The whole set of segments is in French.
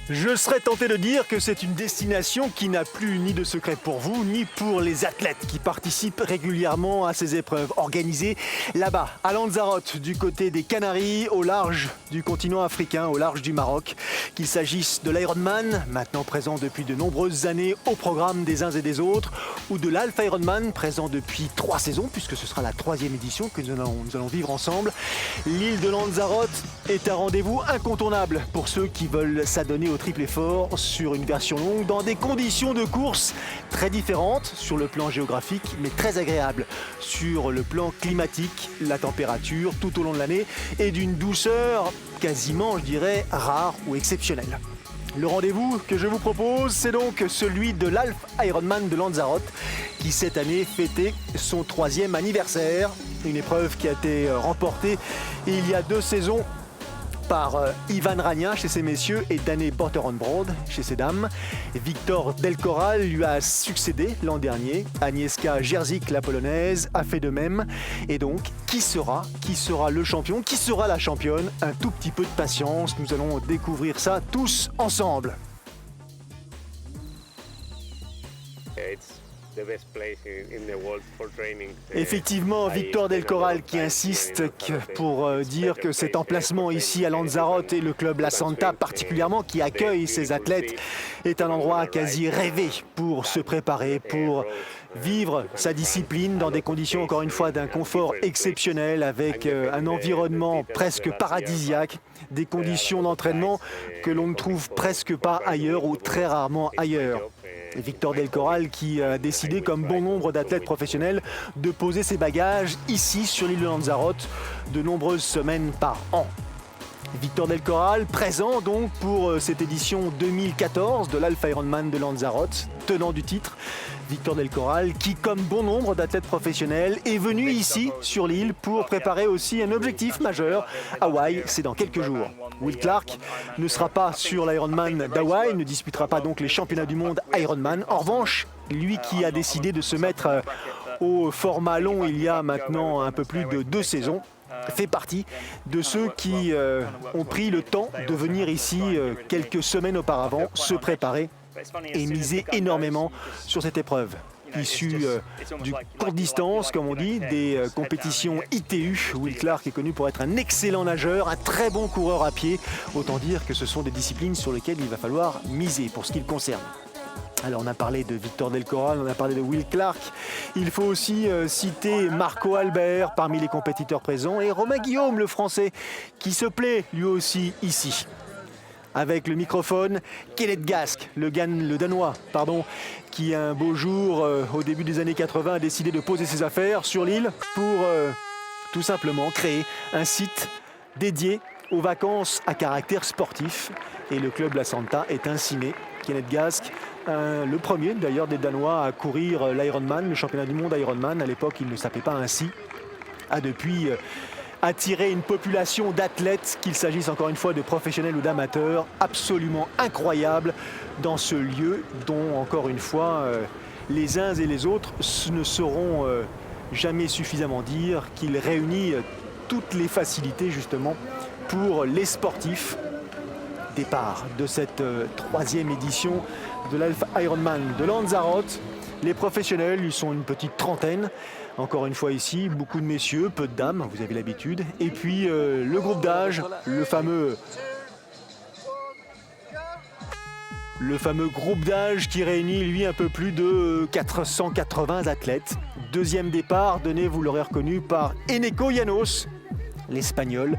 Je serais tenté de dire que c'est une destination qui n'a plus ni de secret pour vous, ni pour les athlètes qui participent régulièrement à ces épreuves organisées là-bas, à Lanzarote, du côté des Canaries, au large du continent africain, au large du Maroc. Qu'il s'agisse de l'Ironman, maintenant présent depuis de nombreuses années au programme des uns et des autres, ou de l'Alpha Ironman, présent depuis 3 saisons, puisque ce sera la 3e édition que nous allons vivre ensemble. L'île de Lanzarote est un rendez-vous incontournable pour ceux qui veulent s'adonner au triple effort sur une version longue dans des conditions de course très différentes sur le plan géographique mais très agréables sur le plan climatique, la température tout au long de l'année et d'une douceur quasiment, je dirais, rare ou exceptionnelle. Le rendez-vous que je vous propose, c'est donc celui de l'Alpha Ironman de Lanzarote qui cette année fêtait son 3e anniversaire. Une épreuve qui a été remportée il y a 2 saisons par Ivan Rania chez ces messieurs et Dane Botterenbrod chez ces dames. Victor Del Corral lui a succédé l'an dernier. Agnieszka Jerzik, la polonaise, a fait de même. Et donc, qui sera le champion? Qui sera la championne? Un tout petit peu de patience, nous allons découvrir ça tous ensemble. Effectivement, Victor Del Corral qui insiste pour dire que cet emplacement ici à Lanzarote et le club La Santa particulièrement qui accueille ces athlètes est un endroit quasi rêvé pour se préparer, pour vivre sa discipline dans des conditions encore une fois d'un confort exceptionnel avec un environnement presque paradisiaque, des conditions d'entraînement que l'on ne trouve presque pas ailleurs ou très rarement ailleurs. Victor Del Corral qui a décidé, comme bon nombre d'athlètes professionnels, de poser ses bagages ici sur l'île de Lanzarote de nombreuses semaines par an. Victor Del Corral, présent donc pour cette édition 2014 de l'Alpha Ironman de Lanzarote, tenant du titre. Victor Del Corral qui, comme bon nombre d'athlètes professionnels, est venu ici sur l'île pour préparer aussi un objectif majeur. Hawaï, c'est dans quelques jours. Will Clark ne sera pas sur l'Ironman d'Hawaï, ne disputera pas donc les championnats du monde Ironman. En revanche, lui qui a décidé de se mettre au format long il y a maintenant un peu plus de 2 saisons, fait partie de ceux qui ont pris le temps de venir ici quelques semaines auparavant se préparer et miser énormément sur cette épreuve. Issu du court distance, comme on dit, des compétitions ITU. Will Clark est connu pour être un excellent nageur, un très bon coureur à pied. Autant dire que ce sont des disciplines sur lesquelles il va falloir miser pour ce qui le concerne. Alors on a parlé de Victor Del Corral, on a parlé de Will Clark. Il faut aussi citer Marco Albert parmi les compétiteurs présents et Romain Guillaume, le Français, qui se plaît lui aussi ici. Avec le microphone, Kenneth Gask, le Danois, qui un beau jour, au début des années 80, a décidé de poser ses affaires sur l'île pour tout simplement créer un site dédié aux vacances à caractère sportif. Et le club La Santa est ainsi né. Kenneth Gask, le premier d'ailleurs des Danois à courir l'Ironman, le championnat du monde Ironman. À l'époque, il ne s'appelait pas ainsi. A depuis attirer une population d'athlètes, qu'il s'agisse encore une fois de professionnels ou d'amateurs, absolument incroyable dans ce lieu dont, encore une fois, les uns et les autres ne sauront jamais suffisamment dire qu'il réunit toutes les facilités justement pour les sportifs. Départ de cette 3e édition de l'Alpha Ironman de Lanzarote. Les professionnels, ils sont une petite trentaine. Encore une fois ici, beaucoup de messieurs, peu de dames, vous avez l'habitude. Et puis le groupe d'âge, le fameux groupe d'âge qui réunit lui un peu plus de 480 athlètes. 2e départ donné, vous l'aurez reconnu, par Eneko Llanos, l'Espagnol,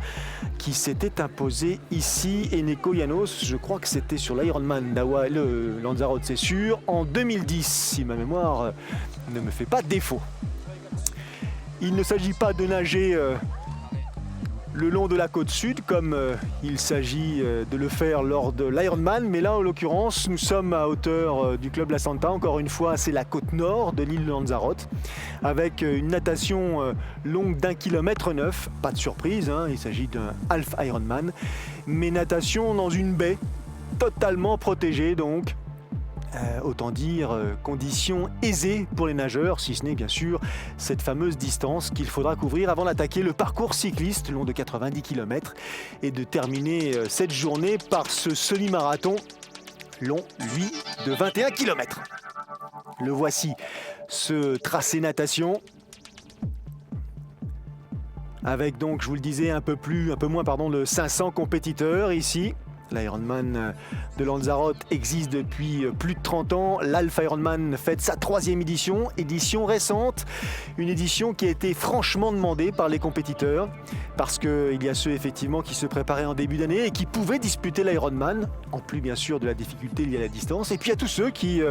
qui s'était imposé ici. Eneko Llanos, je crois que c'était sur l'Ironman d'Hawaï, le Lanzarote c'est sûr, en 2010, si ma mémoire ne me fait pas défaut. Il ne s'agit pas de nager le long de la côte sud comme il s'agit de le faire lors de l'Ironman, mais là en l'occurrence nous sommes à hauteur du club La Santa. Encore une fois, c'est la côte nord de l'île de Lanzarote avec une natation longue d'1,9 km. Pas de surprise, hein, il s'agit d'un Alpha Ironman, mais natation dans une baie totalement protégée donc, Autant dire conditions aisées pour les nageurs, si ce n'est bien sûr cette fameuse distance qu'il faudra couvrir avant d'attaquer le parcours cycliste long de 90 km et de terminer cette journée par ce semi-marathon long, lui, de 21 km. Le voici, ce tracé natation. Avec donc, je vous le disais, un peu moins de 500 compétiteurs ici. L'Ironman de Lanzarote existe depuis plus de 30 ans. L'Alpha Ironman fête sa 3e édition récente. Une édition qui a été franchement demandée par les compétiteurs parce qu'il y a ceux effectivement qui se préparaient en début d'année et qui pouvaient disputer l'Ironman, en plus bien sûr de la difficulté liée à la distance. Et puis il y a tous ceux qui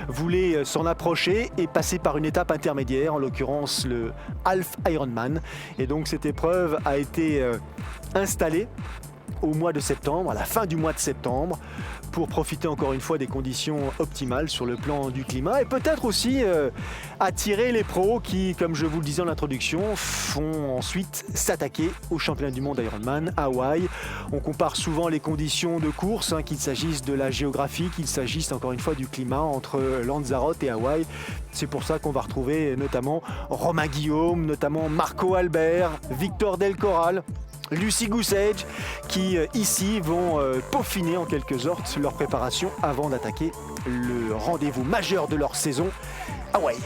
voulaient s'en approcher et passer par une étape intermédiaire, en l'occurrence le Half Ironman. Et donc cette épreuve a été installée au mois de septembre, à la fin du mois de septembre, pour profiter encore une fois des conditions optimales sur le plan du climat et peut-être aussi attirer les pros qui, comme je vous le disais en introduction, font ensuite s'attaquer au championnat du monde Ironman à Hawaï. On compare souvent les conditions de course, qu'il s'agisse de la géographie, qu'il s'agisse encore une fois du climat entre Lanzarote et Hawaï. C'est pour ça qu'on va retrouver notamment Romain Guillaume, notamment Marco Albert, Victor Del Corral, Lucy Goosage, qui ici vont peaufiner en quelque sorte leur préparation avant d'attaquer le rendez-vous majeur de leur saison, Hawaï.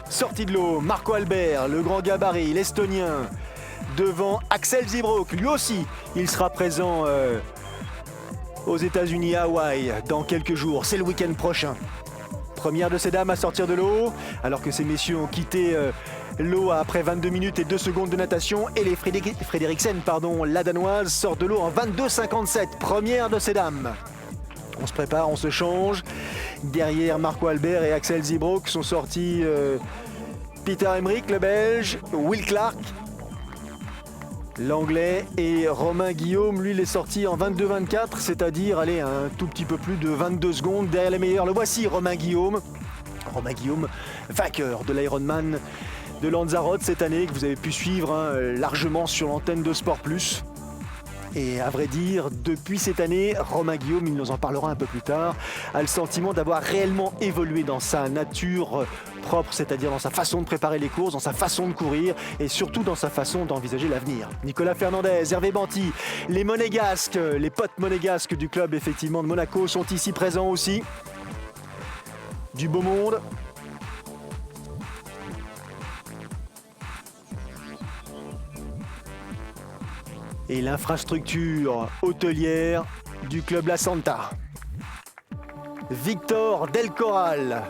Sortie de l'eau, Marco Albert, le grand gabarit, l'Estonien, devant Axel Zybrook. Lui aussi, il sera présent aux États-Unis à Hawaï dans quelques jours. C'est le week-end prochain. Première de ces dames à sortir de l'eau, alors que ces messieurs ont quitté l'eau après 22 minutes et 2 secondes de natation. Et les Frederiksen, la danoise, sort de l'eau en 22,57. Première de ces dames. On se prépare, on se change. Derrière, Marco Albert et Axel Zybrook sont sortis Peter Emmerich, le Belge, Will Clark, l'Anglais, et Romain Guillaume, lui, il est sorti en 22,24, c'est-à-dire, un tout petit peu plus de 22 secondes derrière les meilleurs. Le voici, Romain Guillaume. Romain Guillaume, vainqueur de l'Ironman de Lanzarote cette année, que vous avez pu suivre largement sur l'antenne de Sport Plus. Et à vrai dire, depuis cette année, Romain Guillaume, il nous en parlera un peu plus tard, a le sentiment d'avoir réellement évolué dans sa nature propre, c'est-à-dire dans sa façon de préparer les courses, dans sa façon de courir et surtout dans sa façon d'envisager l'avenir. Nicolas Fernandez, Hervé Banti, les Monégasques, les potes monégasques du club effectivement de Monaco sont ici présents aussi. Du beau monde. Et l'infrastructure hôtelière du club La Santa. Victor Del Corral,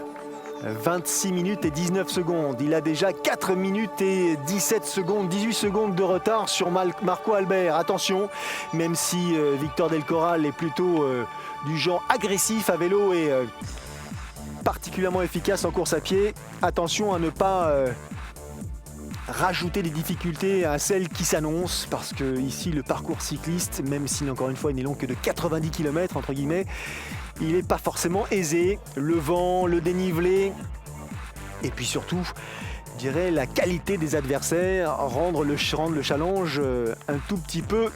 26 minutes et 19 secondes. Il a déjà 4 minutes et 17 secondes, 18 secondes de retard sur Marco Albert. Attention, même si Victor Del Corral est plutôt du genre agressif à vélo et particulièrement efficace en course à pied, attention à ne pas rajouter des difficultés à celles qui s'annoncent, parce que ici le parcours cycliste, même s'il encore une fois il n'est long que de 90 km entre guillemets, il n'est pas forcément aisé. Le vent, le dénivelé et puis surtout, je dirais, la qualité des adversaires rendre le challenge un tout petit peu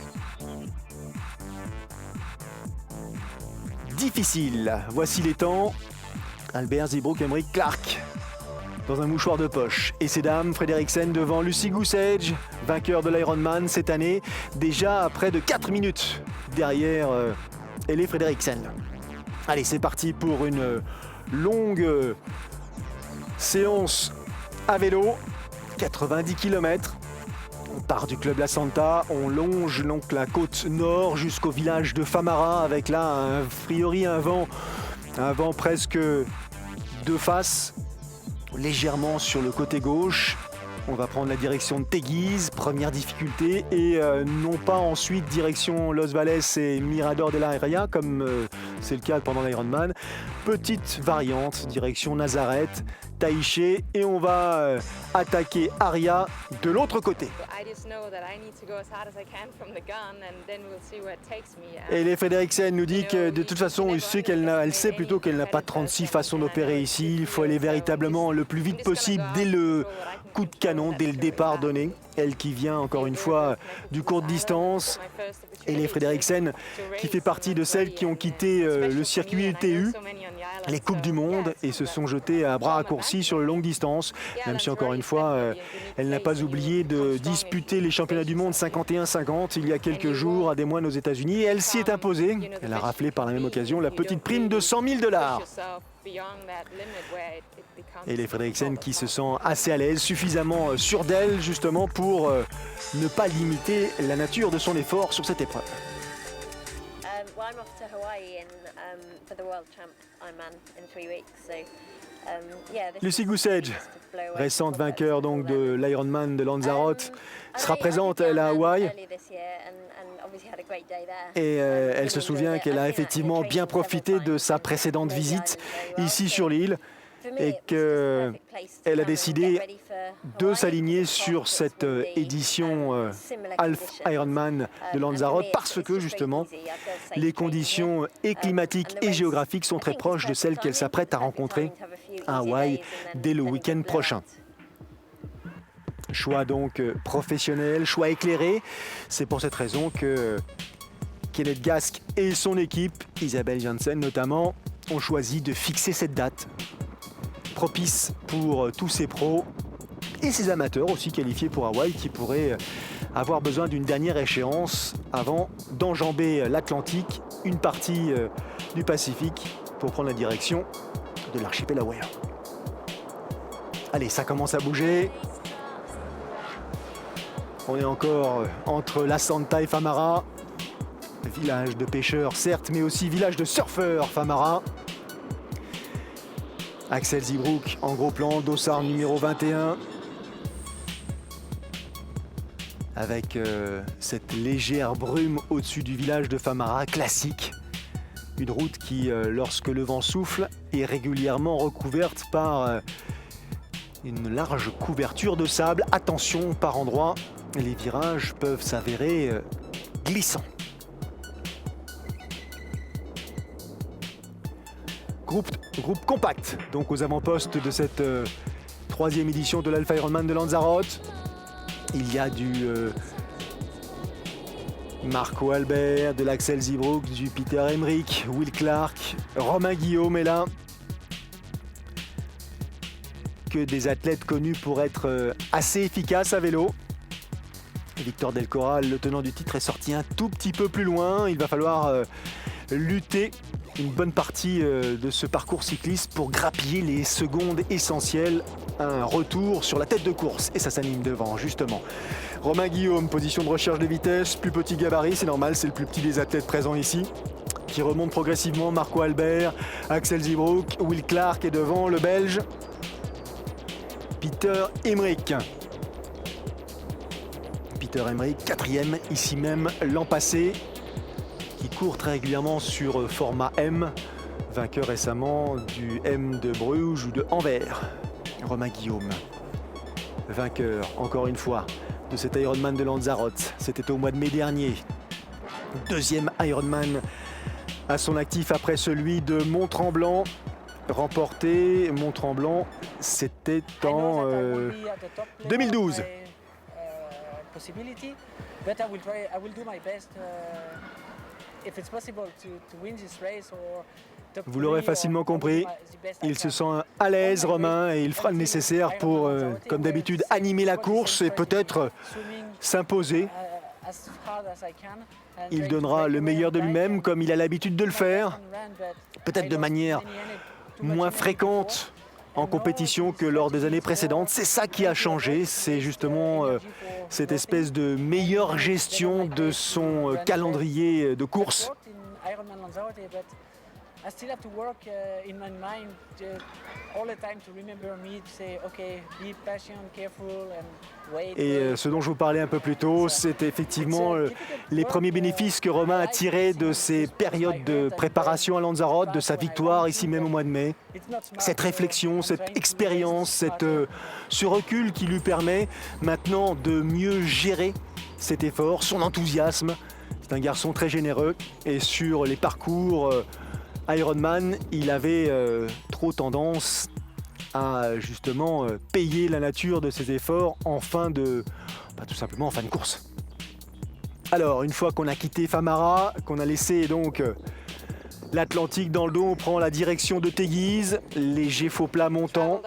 difficile. Voici les temps. Albert, Zybrook, Emmerich, Clark dans un mouchoir de poche. Et ces dames, Frederiksen devant Lucy Goosage, vainqueur de l'Ironman cette année, déjà à près de 4 minutes derrière Helle Frederiksen. Allez, c'est parti pour une longue séance à vélo, 90 km. On part du club La Santa, on longe donc la côte nord jusqu'au village de Famara, avec là, a priori, un vent presque de face, légèrement sur le côté gauche. On va prendre la direction de Teguise, première difficulté, et non pas ensuite direction Los Valles et Mirador de la Heredia, comme c'est le cas pendant l'Ironman. Petite variante, direction Nazareth, Taïché, et on va attaquer Aria de l'autre côté. Et les Frederiksen nous dit que de toute façon, elle sait plutôt qu'elle n'a pas 36 façons d'opérer ici. Il faut aller véritablement le plus vite possible dès le coup de canon. canon dès le départ donné. Elle qui vient encore une fois du court distance. Ellie Frederiksen qui fait partie de celles qui ont quitté le circuit UTU, les Coupes du Monde, et se sont jetées à bras raccourcis sur le longue distance. Même si encore une fois, elle n'a pas oublié de disputer les championnats du monde 51-50 il y a quelques jours à Des Moines aux États-Unis. Elle s'y est imposée. Elle a raflé par la même occasion la petite prime de 100 000 $. Et les Frederiksen qui se sent assez à l'aise, suffisamment sûre d'elle justement pour ne pas limiter la nature de son effort sur cette épreuve. Lucy Goosage, récente vainqueur donc de l'Ironman de Lanzarote, sera présente elle à Hawaï. Et elle se souvient qu'elle a effectivement bien profité de sa précédente visite ici sur l'île et qu'elle a décidé de s'aligner sur cette édition Half Ironman de Lanzarote parce que justement les conditions climatiques et géographiques sont très proches de celles qu'elle s'apprête à rencontrer à Hawaï dès le week-end prochain. Choix donc professionnel, choix éclairé. C'est pour cette raison que Kenneth Gask et son équipe, Isabelle Janssen notamment, ont choisi de fixer cette date propice pour tous ces pros et ces amateurs aussi qualifiés pour Hawaï qui pourraient avoir besoin d'une dernière échéance avant d'enjamber l'Atlantique, une partie du Pacifique pour prendre la direction de l'archipel hawaïen. Allez, ça commence à bouger. On est encore entre La Santa et Famara, village de pêcheurs certes, mais aussi village de surfeurs Famara. Axel Zibrouk en gros plan, dossard numéro 21. Avec cette légère brume au-dessus du village de Famara, classique. Une route qui, lorsque le vent souffle, est régulièrement recouverte par une large couverture de sable. Attention, par endroits, les virages peuvent s'avérer glissants. Groupe compact, donc aux avant-postes de cette troisième édition de l'Half Ironman de Lanzarote. Il y a du Marco Albert, de l'Axel Zibrouk, du Peter Emmerich, Will Clark, Romain Guillaume est là. Que des athlètes connus pour être assez efficaces à vélo. Victor Del Corral, le tenant du titre, est sorti un tout petit peu plus loin. Il va falloir lutter une bonne partie de ce parcours cycliste pour grappiller les secondes essentielles. Un retour sur la tête de course et ça s'anime devant justement. Romain Guillaume, position de recherche de vitesse, plus petit gabarit, c'est normal, c'est le plus petit des athlètes présents ici. Qui remonte progressivement, Marco Albert, Axel Zibrouk, Will Clark est devant, le Belge. Peter Emmerich. Peter Emmerich, quatrième ici même l'an passé, qui court très régulièrement sur format M, vainqueur récemment du M de Bruges ou de Anvers. Romain Guillaume, vainqueur encore une fois de cet Ironman de Lanzarote. C'était au mois de mai dernier. Deuxième Ironman à son actif après celui de Mont-Tremblant. Remporté, Mont-Tremblant, c'était en 2012. Vous l'aurez facilement compris, il se sent à l'aise, Romain, et il fera le nécessaire pour, comme d'habitude, animer la course et peut-être s'imposer. Il donnera le meilleur de lui-même, comme il a l'habitude de le faire, peut-être de manière moins fréquente en compétition que lors des années précédentes. C'est ça qui a changé, c'est justement cette espèce de meilleure gestion de son calendrier de course. Et ce dont je vous parlais un peu plus tôt, c'est effectivement les premiers bénéfices que Romain a tirés de ces périodes de préparation à Lanzarote, de sa victoire ici même au mois de mai. Cette réflexion, cette expérience, ce recul qui lui permet maintenant de mieux gérer cet effort, son enthousiasme. C'est un garçon très généreux et sur les parcours Ironman, il avait trop tendance à justement payer la nature de ses efforts en fin de, tout simplement en fin de course. Alors, une fois qu'on a quitté Famara, qu'on a laissé donc l'Atlantique dans le dos, on prend la direction de Teguise, léger faux plat montant.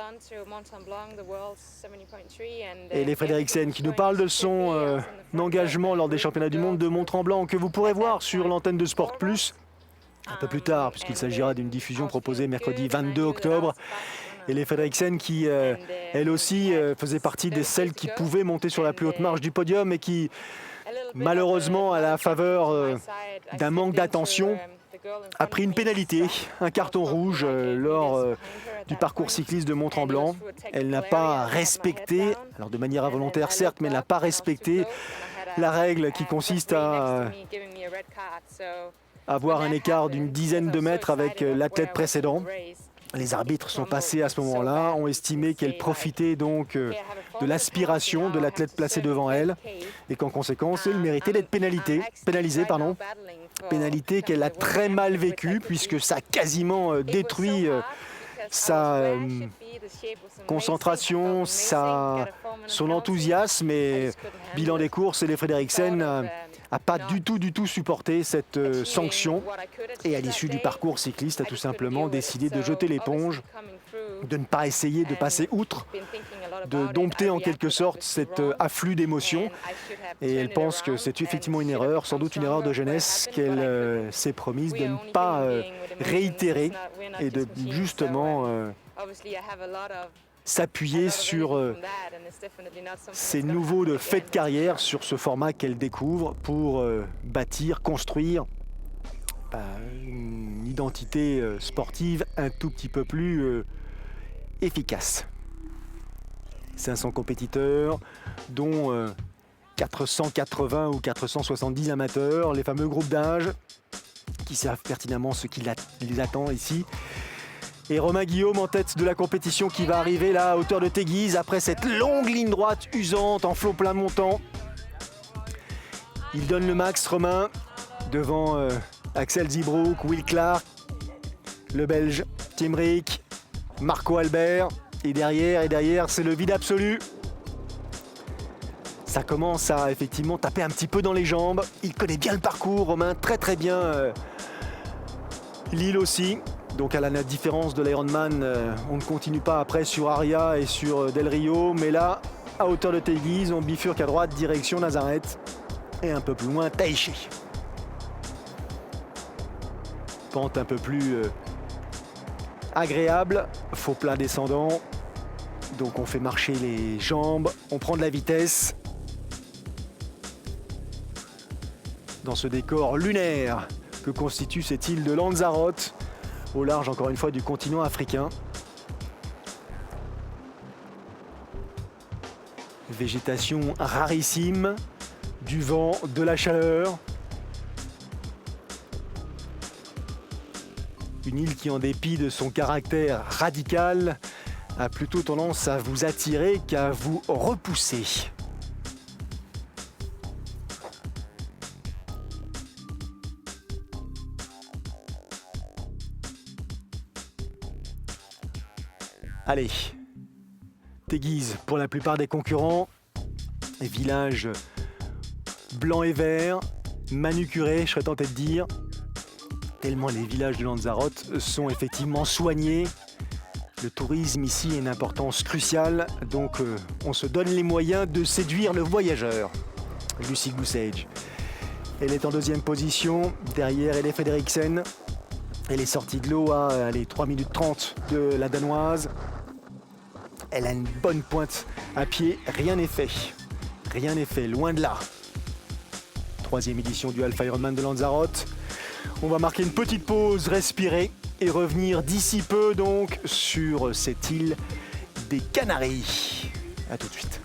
Et les Frederiksen qui nous parle de son engagement lors des championnats du monde de Mont-Tremblant, que vous pourrez voir sur l'antenne de Sport Plus un peu plus tard, puisqu'il s'agira d'une diffusion proposée mercredi 22 octobre. Et les Frederiksen qui, elle aussi, faisait partie de celles qui pouvaient monter sur la plus haute marche du podium et qui, malheureusement, à la faveur d'un manque d'attention, a pris une pénalité, un carton rouge lors du parcours cycliste de Mont-Tremblant. Elle n'a pas respecté, alors de manière involontaire certes, mais elle n'a pas respecté la règle qui consiste à avoir un écart d'une dizaine de mètres avec l'athlète précédent. Les arbitres sont passés à ce moment-là, ont estimé qu'elle profitait donc de l'aspiration de l'athlète placé devant elle et qu'en conséquence, elle méritait d'être pénalisée. Pénalité qu'elle a très mal vécue puisque ça a quasiment détruit sa concentration, son enthousiasme et bilan des courses. Et les Frederiksen n'a pas du tout supporté cette sanction et à l'issue du parcours cycliste a tout simplement décidé de jeter l'éponge, de ne pas essayer de passer outre, de dompter en quelque sorte cet afflux d'émotions. Et elle pense que c'est effectivement une erreur, sans doute une erreur de jeunesse qu'elle s'est promise de ne pas réitérer et de justement s'appuyer sur ces nouveaux faits de carrière, sur ce format qu'elle découvre pour bâtir, construire une identité sportive un tout petit peu plus efficace. 500 compétiteurs, dont 480 ou 470 amateurs, les fameux groupes d'âge qui savent pertinemment ce qui les attend ici. Et Romain Guillaume en tête de la compétition qui va arriver là à hauteur de Teguise après cette longue ligne droite usante en flot plein montant. Il donne le max, Romain, devant Axel Zybroek, Will Clark, le Belge Tim Rick, Marco Albert. Et derrière, c'est le vide absolu. Ça commence à effectivement taper un petit peu dans les jambes. Il connaît bien le parcours, Romain, très bien l'île aussi. Donc à la différence de l'Ironman, on ne continue pas après sur Aria et sur Del Rio. Mais là, à hauteur de Teguise, on bifurque à droite, direction Nazareth. Et un peu plus loin, Taïché. Pente un peu plus agréable, faux plat descendant. Donc on fait marcher les jambes, on prend de la vitesse. Dans ce décor lunaire que constitue cette île de Lanzarote, au large encore une fois du continent africain. Végétation rarissime, du vent, de la chaleur. Une île qui, en dépit de son caractère radical, a plutôt tendance à vous attirer qu'à vous repousser. Allez, Teguise pour la plupart des concurrents, les villages blancs et verts, manucurés, je serais tenté de dire, tellement les villages de Lanzarote sont effectivement soignés. Le tourisme ici est une importance cruciale, donc on se donne les moyens de séduire le voyageur. Lucy Goosage. Elle est en deuxième position, derrière elle est Frederiksen. Elle est sortie de l'eau à 3 minutes 30 de la Danoise. Elle a une bonne pointe à pied, rien n'est fait. Rien n'est fait, loin de là. Troisième édition du Alpha Ironman de Lanzarote. On va marquer une petite pause, respirer et revenir d'ici peu donc sur cette île des Canaries. A tout de suite.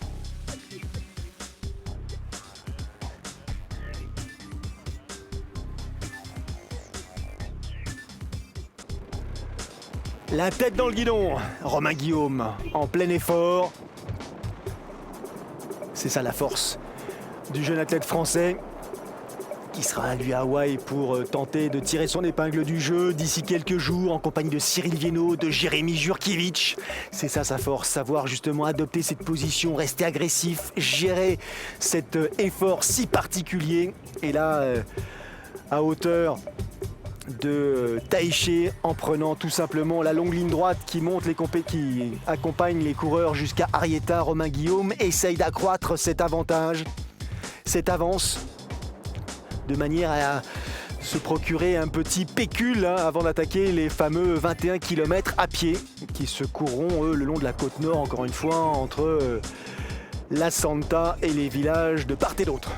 La tête dans le guidon, Romain Guillaume en plein effort. C'est ça la force du jeune athlète français qui sera lui à Hawaï pour tenter de tirer son épingle du jeu d'ici quelques jours en compagnie de Cyril Viennot, de Jérémy Jurkiewicz. C'est ça sa force, savoir justement adopter cette position, rester agressif, gérer cet effort si particulier. Et là, à hauteur de Taïché, en prenant tout simplement la longue ligne droite qui accompagne les coureurs jusqu'à Arrieta, Romain Guillaume essaye d'accroître cet avantage, cette avance, de manière à se procurer un petit pécule avant d'attaquer les fameux 21 km à pied qui se courront le long de la côte nord, encore une fois, entre La Santa et les villages de part et d'autre.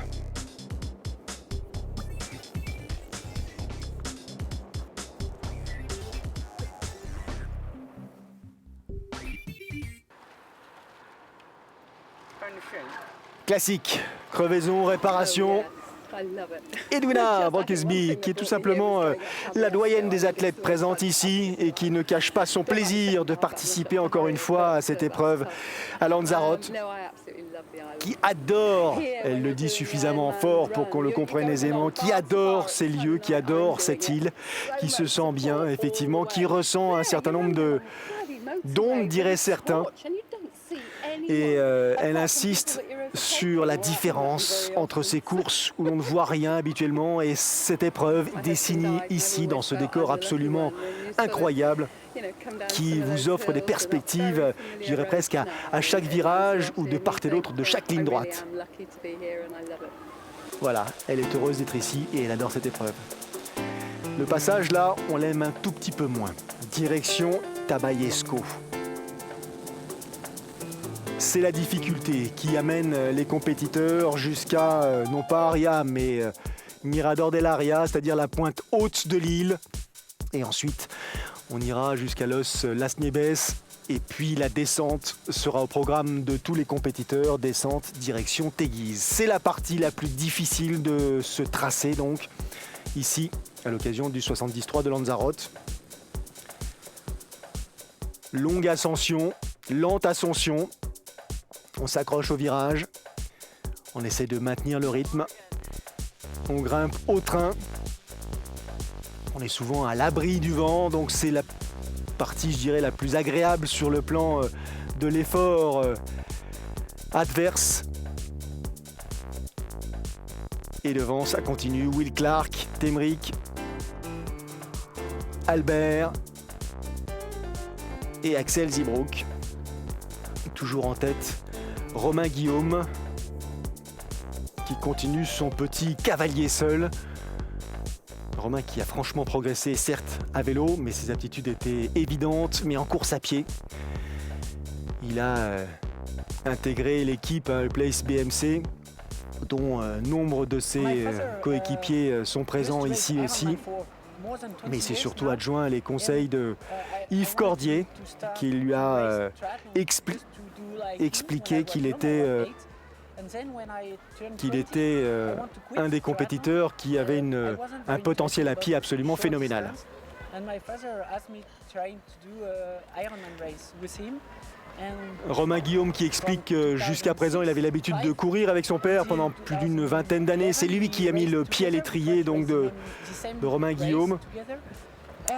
Classique, crevaison, réparation. Edwina Brocklesby, qui est tout simplement la doyenne des athlètes présentes ici et qui ne cache pas son plaisir de participer encore une fois à cette épreuve à Lanzarote, qui adore, elle le dit suffisamment fort pour qu'on le comprenne aisément, qui adore ces lieux, qui adore cette île, qui se sent bien effectivement, qui ressent un certain nombre d'ondes, diraient certains. Et elle insiste sur la différence entre ces courses où l'on ne voit rien habituellement et cette épreuve dessinée ici dans ce décor absolument incroyable qui vous offre des perspectives, je dirais presque à chaque virage ou de part et d'autre de chaque ligne droite. Voilà, elle est heureuse d'être ici et elle adore cette épreuve. Le passage là, on l'aime un tout petit peu moins. Direction Tabayesco. C'est la difficulté qui amène les compétiteurs jusqu'à, non pas Aria, mais Mirador del Aria, c'est-à-dire la pointe haute de l'île. Et ensuite, on ira jusqu'à Los Las Nieves. Et puis la descente sera au programme de tous les compétiteurs, descente direction Teguise. C'est la partie la plus difficile de ce tracé, donc, ici, à l'occasion du 73 de Lanzarote. Longue ascension, lente ascension. On s'accroche au virage, on essaie de maintenir le rythme, on grimpe au train, on est souvent à l'abri du vent, donc c'est la partie, je dirais, la plus agréable sur le plan de l'effort adverse. Et devant, ça continue, Will Clark, Temric, Albert et Axel Zybrook. Toujours en tête, Romain Guillaume, qui continue son petit cavalier seul. Romain qui a franchement progressé, certes à vélo, mais ses aptitudes étaient évidentes, mais en course à pied. Il a intégré l'équipe Place BMC, dont nombre de ses coéquipiers sont présents ici aussi. Mais c'est surtout adjoint les conseils de Yves Cordier, qui lui a expliqué qu'il était un des compétiteurs qui avait un potentiel à pied absolument phénoménal. Romain Guillaume qui explique que jusqu'à présent il avait l'habitude de courir avec son père pendant plus d'une vingtaine d'années. C'est lui qui a mis le pied à l'étrier donc de Romain Guillaume.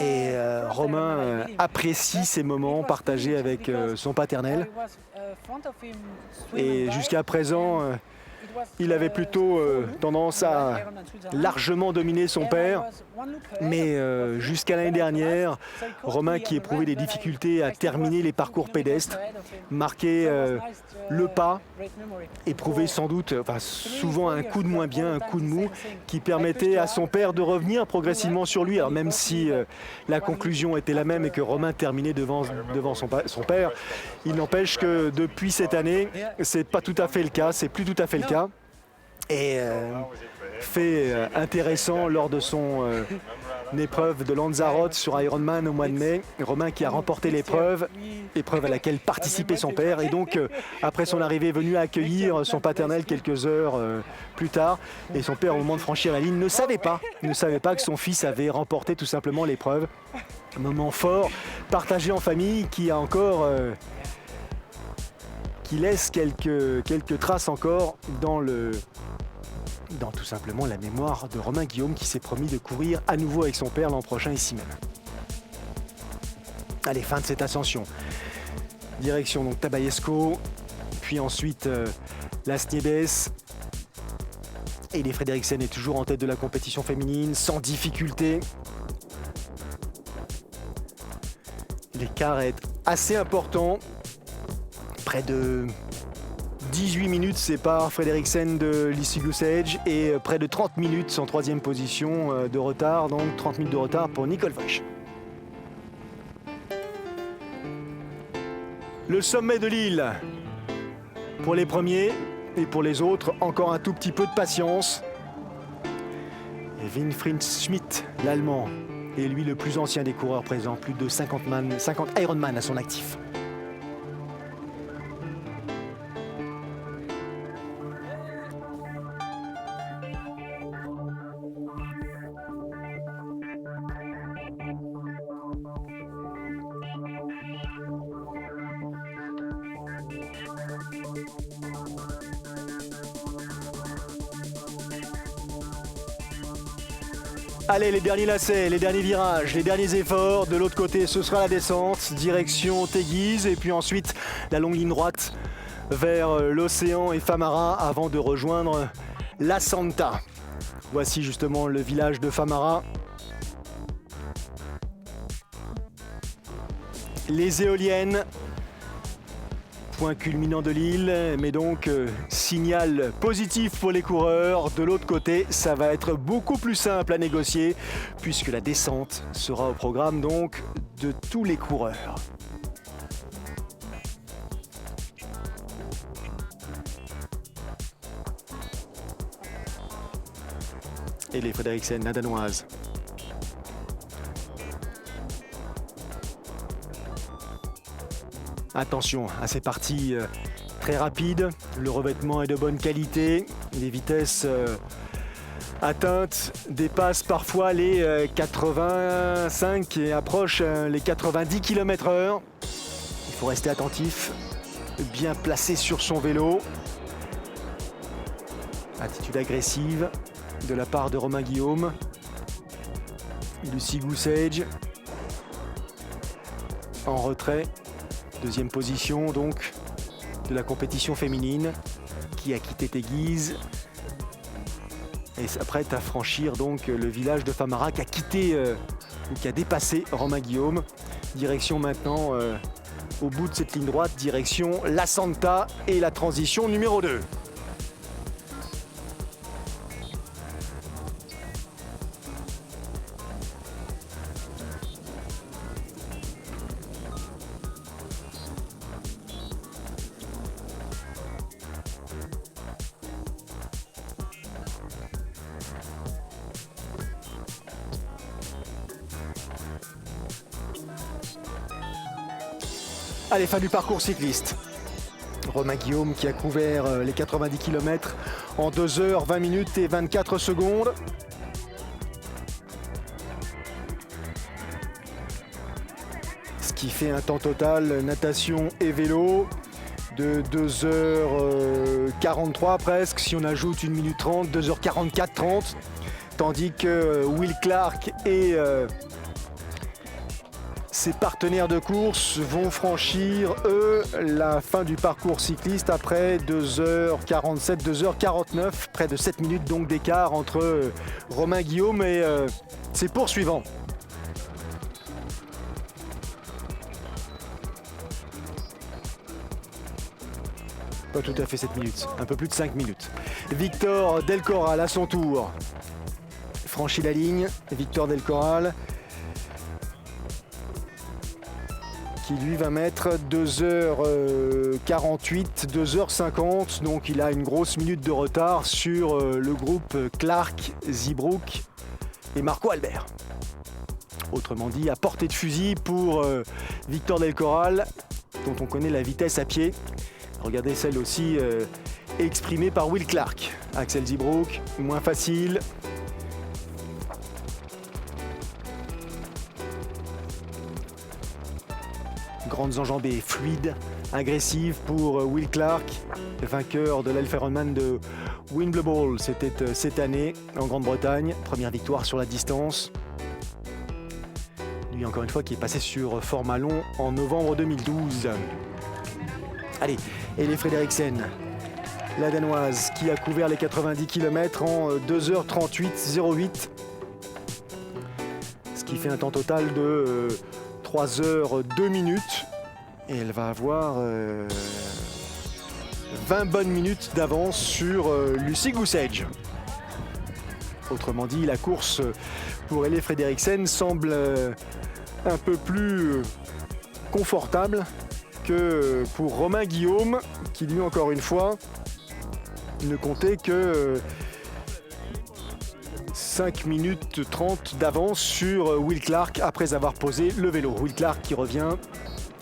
Et Romain apprécie ces moments partagés avec son paternel. Et jusqu'à présent, il avait plutôt tendance à largement dominer son père. Mais jusqu'à l'année dernière, Romain qui éprouvait des difficultés à terminer les parcours pédestres, marquait le pas, éprouvait sans doute, souvent un coup de moins bien, un coup de mou, qui permettait à son père de revenir progressivement sur lui. Alors même si la conclusion était la même et que Romain terminait devant son père, il n'empêche que depuis cette année, c'est pas tout à fait le cas, c'est plus tout à fait le cas. Et fait intéressant lors de son épreuve de Lanzarote sur Ironman au mois de mai. Romain qui a remporté l'épreuve à laquelle participait son père. Et donc, après son arrivée, est venu accueillir son paternel quelques heures plus tard. Et son père, au moment de franchir la ligne, ne savait pas que son fils avait remporté tout simplement l'épreuve. Un moment fort, partagé en famille, qui a encore... qui laisse quelques traces encore dans dans tout simplement la mémoire de Romain Guillaume qui s'est promis de courir à nouveau avec son père l'an prochain ici même. Allez, fin de cette ascension. Direction donc Tabayesco, puis ensuite Las Nieves. Et les Frederiksen est toujours en tête de la compétition féminine, sans difficulté. L'écart est assez important. Près de 18 minutes séparent Frederiksen de Lizzie Gusage et près de 30 minutes en troisième position de retard, donc 30 minutes de retard pour Nicole Vosch. Le sommet de l'île pour les premiers et pour les autres, encore un tout petit peu de patience. Et Winfried Schmidt, l'Allemand, est lui le plus ancien des coureurs présents, plus de 50 Ironman à son actif. Allez, les derniers lacets, les derniers virages, les derniers efforts. De l'autre côté, ce sera la descente, direction Teguise, et puis ensuite la longue ligne droite vers l'océan et Famara avant de rejoindre La Santa. Voici justement le village de Famara. Les éoliennes, point culminant de l'île, mais donc signal positif pour les coureurs. De l'autre côté, ça va être beaucoup plus simple à négocier puisque la descente sera au programme donc de tous les coureurs. Et les Frederiksen, la danoise. Attention à ces parties très rapides, le revêtement est de bonne qualité, les vitesses atteintes dépassent parfois les 85 et approchent les 90 km/h. Il faut rester attentif, bien placé sur son vélo. Attitude agressive de la part de Romain Guillaume. Lizzie Gusage en retrait. Deuxième position donc de la compétition féminine qui a quitté Teguise et s'apprête à franchir donc le village de Famara qui a quitté ou qui a dépassé Romain Guillaume. Direction maintenant au bout de cette ligne droite, direction La Santa et la transition numéro 2. Allez, fin du parcours cycliste. Romain Guillaume qui a couvert les 90 km en 2 h 20 minutes et 24 secondes. Ce qui fait un temps total natation et vélo de 2 h 43 presque, si on ajoute 1 minute 30, 2 h 44, 30. Tandis que Will Clark et ses partenaires de course vont franchir, eux, la fin du parcours cycliste après 2 h 47, 2 h 49, près de 7 minutes donc d'écart entre Romain Guillaume et ses poursuivants. Pas tout à fait 7 minutes, un peu plus de 5 minutes. Victor Del Corral à son tour franchit la ligne. Victor Del Corral qui lui va mettre 2 h 48, 2 h 50. Donc il a une grosse minute de retard sur le groupe Clark, Zibrook et Marco Albert. Autrement dit, à portée de fusil pour Victor Del Corral, dont on connaît la vitesse à pied. Regardez celle aussi exprimée par Will Clark. Axel Zibrook, moins facile. Grandes enjambées fluides, agressives pour Will Clark, vainqueur de l'Elf Ironman de Wimbledon, c'était cette année en Grande-Bretagne. Première victoire sur la distance. Lui, encore une fois, qui est passé sur format long en novembre 2012. Allez, Helle Frederiksen, la Danoise, qui a couvert les 90 km en 2h38,08. Ce qui fait un temps total de 3h02 minutes. Et elle va avoir 20 bonnes minutes d'avance sur Lucy Goosage. Autrement dit, la course pour Helle Frederiksen semble un peu plus confortable que pour Romain Guillaume, qui lui, encore une fois, ne comptait que 5 minutes 30 d'avance sur Will Clark après avoir posé le vélo. Will Clark qui revient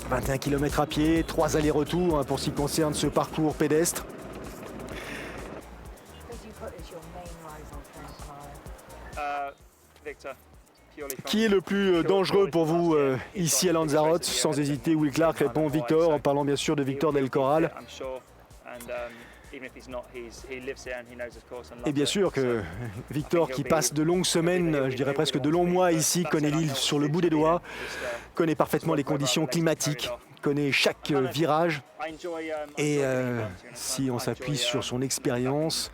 21 km à pied, 3 allers-retours pour ce qui concerne ce parcours pédestre. Qui est le plus dangereux pour vous ici à Lanzarote? Sans hésiter, Will Clark répond Victor, en parlant bien sûr de Victor Del Corral. Et bien sûr que Victor, qui passe de longues semaines, je dirais presque de longs mois ici, connaît l'île sur le bout des doigts, connaît parfaitement les conditions climatiques, connaît chaque virage. Et si on s'appuie sur son expérience,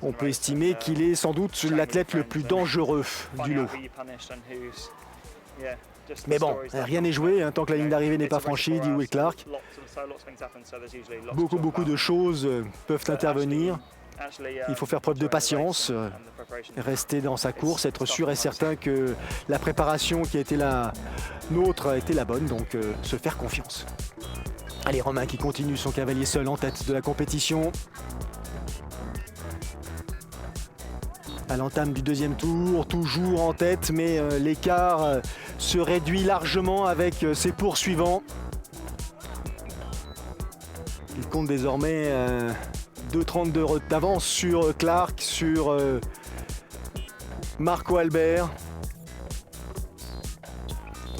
on peut estimer qu'il est sans doute l'athlète le plus dangereux du lot. Mais bon, rien n'est joué tant que la ligne d'arrivée n'est pas franchie, dit Will Clark. Beaucoup de choses peuvent intervenir. Il faut faire preuve de patience, rester dans sa course, être sûr et certain que la préparation qui a été la nôtre a été la bonne, donc se faire confiance. Allez, Romain qui continue son cavalier seul en tête de la compétition. À l'entame du deuxième tour, toujours en tête, mais l'écart se réduit largement avec ses poursuivants. Il compte désormais 2,32 d'avance sur Clark, sur Marco Albert,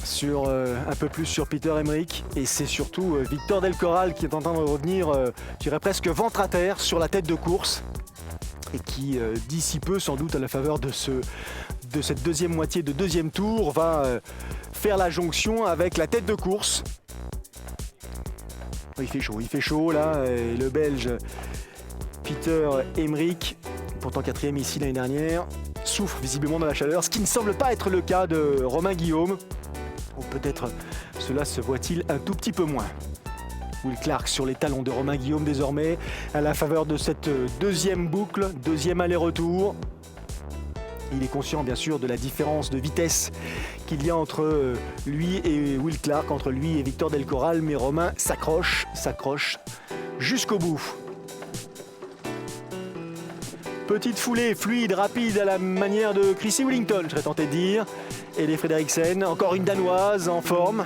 sur un peu plus sur Peter Emmerich, et c'est surtout Victor Del Corral qui est en train de revenir, je dirais presque ventre à terre sur la tête de course, et qui d'ici peu, sans doute à la faveur de cette deuxième moitié de deuxième tour, va faire la jonction avec la tête de course. Il fait chaud là, et le Belge Peter Emmerich, pourtant quatrième ici l'année dernière, souffre visiblement dans la chaleur, ce qui ne semble pas être le cas de Romain Guillaume. Ou peut-être cela se voit-il un tout petit peu moins. Will Clark sur les talons de Romain Guillaume désormais, à la faveur de cette deuxième boucle, deuxième aller-retour. Il est conscient bien sûr de la différence de vitesse qu'il y a entre lui et Will Clark, entre lui et Victor Del Corral, mais Romain s'accroche jusqu'au bout. Petite foulée fluide, rapide à la manière de Chrissy Wellington, je serais tenté de dire. Helle Frederiksen, encore une Danoise en forme.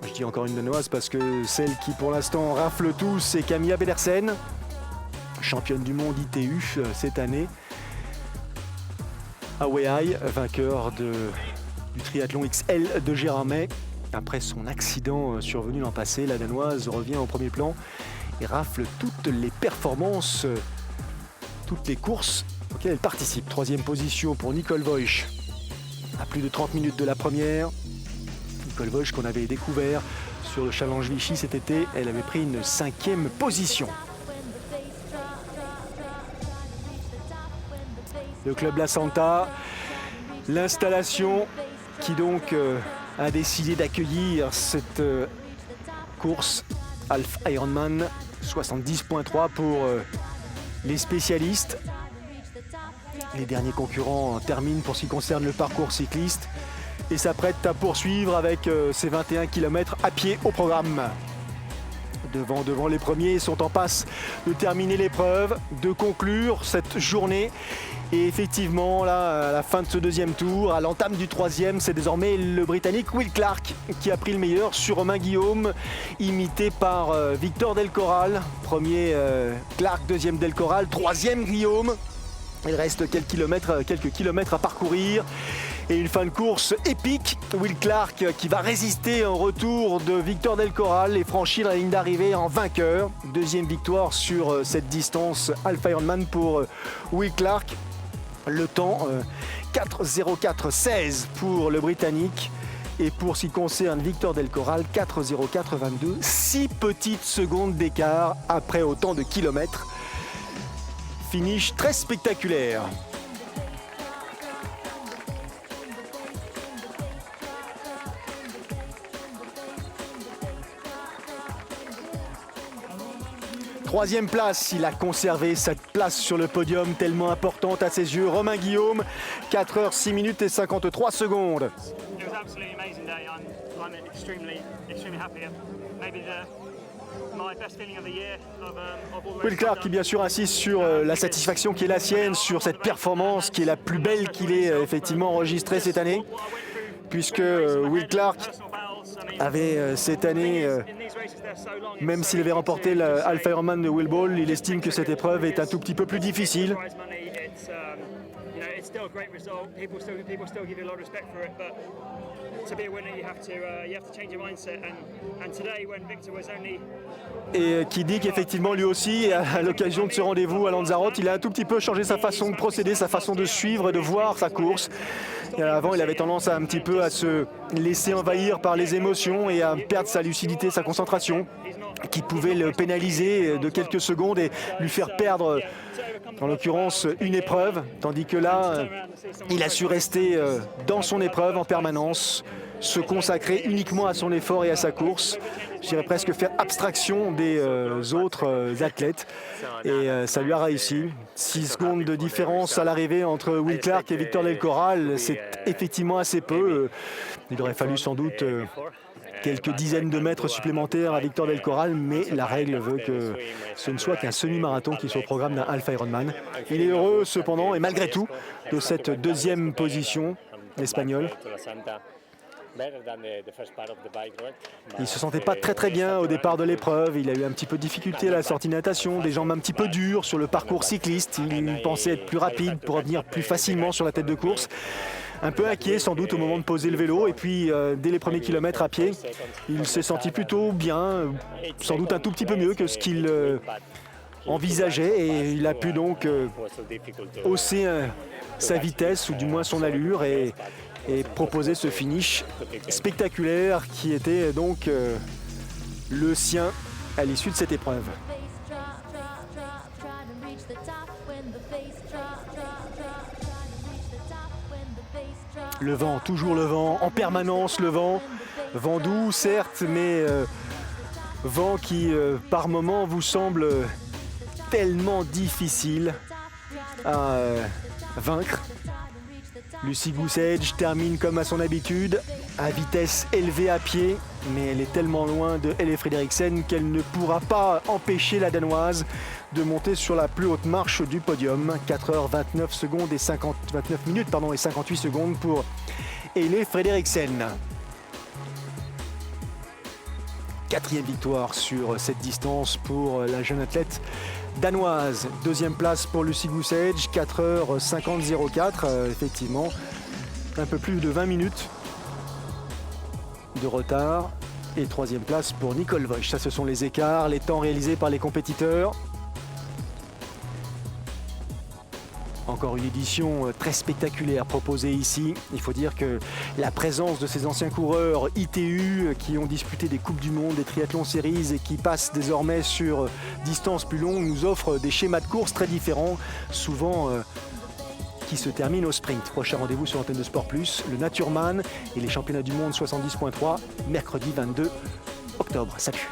Je dis encore une Danoise parce que celle qui pour l'instant rafle tout, c'est Camilla Pedersen, championne du monde ITU cette année. Away, vainqueur du triathlon XL de Gérardmer. Après son accident survenu l'an passé, la Danoise revient au premier plan et rafle toutes les performances, toutes les courses auxquelles elle participe. Troisième position pour Nicole Voisch, à plus de 30 minutes de la première. Nicole Voisch qu'on avait découvert sur le Challenge Vichy cet été, elle avait pris une 5e position. Le club La Santa, l'installation qui donc a décidé d'accueillir cette course Half Ironman 70.3 pour les spécialistes. Les derniers concurrents terminent pour ce qui concerne le parcours cycliste et s'apprêtent à poursuivre avec ces 21 km à pied au programme. Devant les premiers, sont en passe de terminer l'épreuve, de conclure cette journée. Et effectivement, là, à la fin de ce deuxième tour, à l'entame du troisième, c'est désormais le Britannique Will Clark qui a pris le meilleur sur Romain Guillaume, imité par Victor Del Corral. Premier Clark, deuxième Del Corral, troisième Guillaume. Il reste quelques kilomètres à parcourir. Et une fin de course épique. Will Clark qui va résister au retour de Victor Del Corral et franchir la ligne d'arrivée en vainqueur. Deuxième victoire sur cette distance Alpha Ironman pour Will Clark. Le temps 4:04:16 pour le Britannique. Et pour ce qui concerne Victor Del Corral, 4:04:22, 6 petites secondes d'écart après autant de kilomètres. Finish très spectaculaire. Troisième place, il a conservé cette place sur le podium tellement importante à ses yeux. Romain Guillaume, 4h06 et 53 secondes. Will Clark qui bien sûr insiste sur la satisfaction qui est la sienne, sur cette performance qui est la plus belle qu'il ait effectivement enregistrée cette année. Puisque Will Clark avait cette année, même s'il avait remporté l'Alpha Ironman de Will Ball, il estime que cette épreuve est un tout petit peu plus difficile. Et qui dit qu'effectivement lui aussi, à l'occasion de ce rendez-vous à Lanzarote, il a un tout petit peu changé sa façon de procéder, sa façon de suivre et de voir sa course. Et avant, il avait tendance à un petit peu à se laisser envahir par les émotions et à perdre sa lucidité, sa concentration, qui pouvait le pénaliser de quelques secondes et lui faire perdre, en l'occurrence, une épreuve. Tandis que là, il a su rester dans son épreuve en permanence, se consacrer uniquement à son effort et à sa course. Je dirais presque faire abstraction des autres athlètes. Et ça lui a réussi. 6 secondes de différence à l'arrivée entre Will Clark et Victor Del Corral, c'est effectivement assez peu. Il aurait fallu sans doute quelques dizaines de mètres supplémentaires à Victor Del Corral, mais la règle veut que ce ne soit qu'un semi-marathon qui soit au programme d'un Alpha Ironman. Il est heureux cependant, et malgré tout, de cette deuxième position espagnole. Il ne se sentait pas très bien au départ de l'épreuve. Il a eu un petit peu de difficulté à la sortie de natation, des jambes un petit peu dures sur le parcours cycliste. Il pensait être plus rapide pour revenir plus facilement sur la tête de course. Un peu inquiet sans doute au moment de poser le vélo. Et puis dès les premiers kilomètres à pied, il s'est senti plutôt bien, sans doute un tout petit peu mieux que ce qu'il envisageait. Et il a pu donc hausser sa vitesse, ou du moins son allure, et proposer ce finish spectaculaire qui était donc le sien à l'issue de cette épreuve. Le vent, toujours le vent, en permanence le vent. Vent doux certes, mais vent qui par moments vous semble tellement difficile à vaincre. Lucy Goosage termine comme à son habitude, à vitesse élevée à pied, mais elle est tellement loin de Elle Frederiksen qu'elle ne pourra pas empêcher la Danoise de monter sur la plus haute marche du podium. 4h29 secondes et 29 minutes et 58 secondes pour Elle Frederiksen. Quatrième victoire sur cette distance pour la jeune athlète danoise. Deuxième place pour Lucy Goosage, 4h50:04, effectivement, un peu plus de 20 minutes de retard. Et troisième place pour Nicole Voigt. Ça, ce sont les écarts, les temps réalisés par les compétiteurs. Encore une édition très spectaculaire proposée ici. Il faut dire que la présence de ces anciens coureurs ITU qui ont disputé des Coupes du Monde, des Triathlon Series et qui passent désormais sur distance plus longue nous offre des schémas de course très différents, souvent qui se terminent au sprint. Prochain rendez-vous sur l'antenne de Sport Plus, le Natureman et les championnats du monde 70.3, mercredi 22 octobre. Salut!